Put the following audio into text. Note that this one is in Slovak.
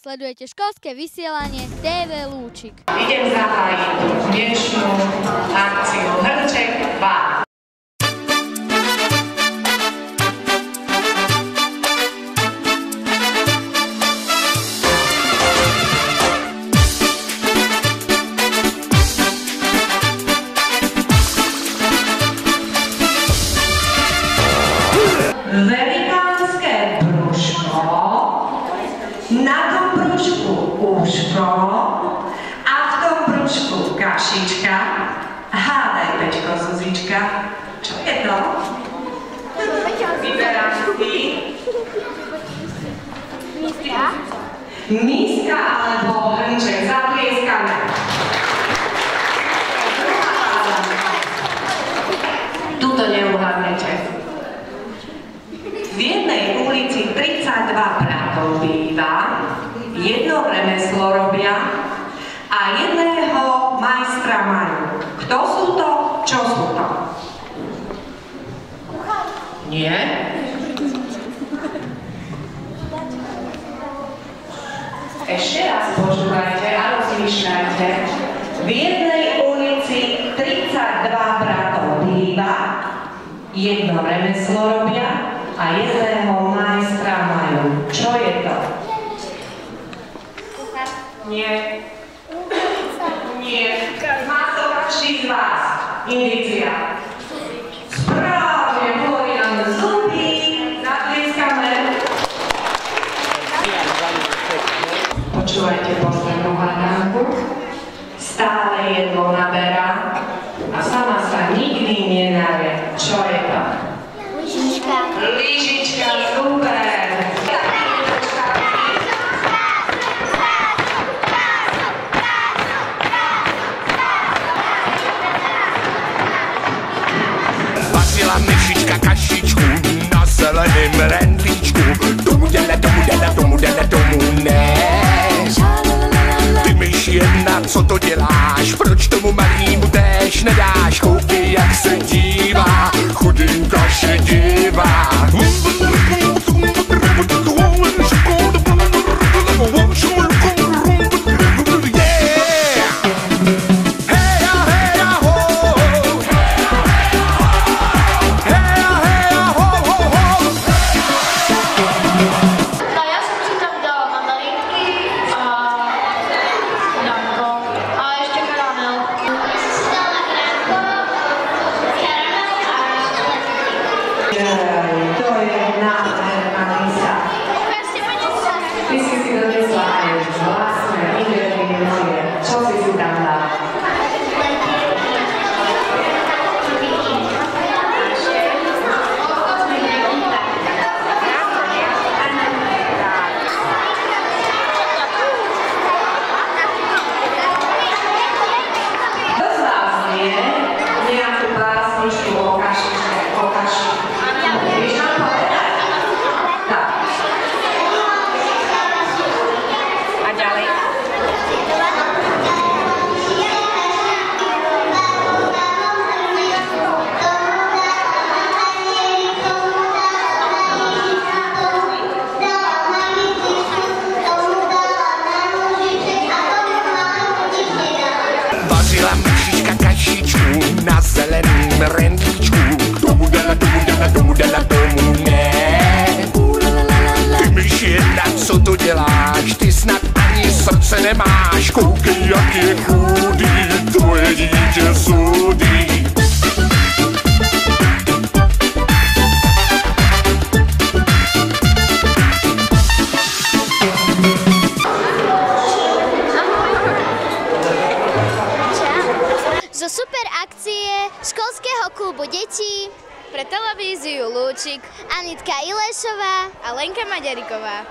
Sledujete školské vysielanie TV Lúčik. Idem zahájiť dnešnú akciu Hrnček 2. Velikánske brúško, na tom brúšku úško a v tom brúšku kašička. Hádaj, Peťko, Zuzička, čo je to? Vyberám si. Miska alebo hrnček, zaplieskame. Tuto neuhádnete. V jednej ulici 32 bratov býva, jedno remeslo robia a jedného majstra majú. Kto sú to? Čo sú to? Nie? Ešte raz počúvajte a rozmýšľajte. V jednej ulici 32 bratov býva, jedno remeslo robia a jedného majstra majú. Čo je to? Nie. Nie. Má to každý z vás. Indícia. Správne, hovorí nám zuby. Zatlieskame. Počúvajte poslednú hádánku. Stále jedlo naberá a sama sa nikdy nenavie. Čo je to? Lyžička. Lyžička, super! Vařila myšička kašičku na zeleném rendlíčku. Tomu dele, tomu dele, tomu dele, tomu ne. Ty myš jedna, co to děláš? Proč tomu malýmu též nedáš? Koukej, jak se dívá, chudinka šedivá. To je nádherná Lisa. Ty si donesla aj vlastné ingrediencie. Čo si tam dala? Kto z vás vie nejakú básničku o kašičke, o kaši? Vieš nám povedať? Tak. A ďalej? Vařila myšička kašičku na zeleném rendlíčku. Tomu dala, tomu dala, tomu dala, tomu ne. Ty myš jedna, co to děláš? Ty snad ani srdce nemáš. Koukej, jak je chudý, tvoje dítě sudý. Zo super akcie školského klubu detí pre televíziu Lúčik Anitka Ilešová a Lenka Maďariková.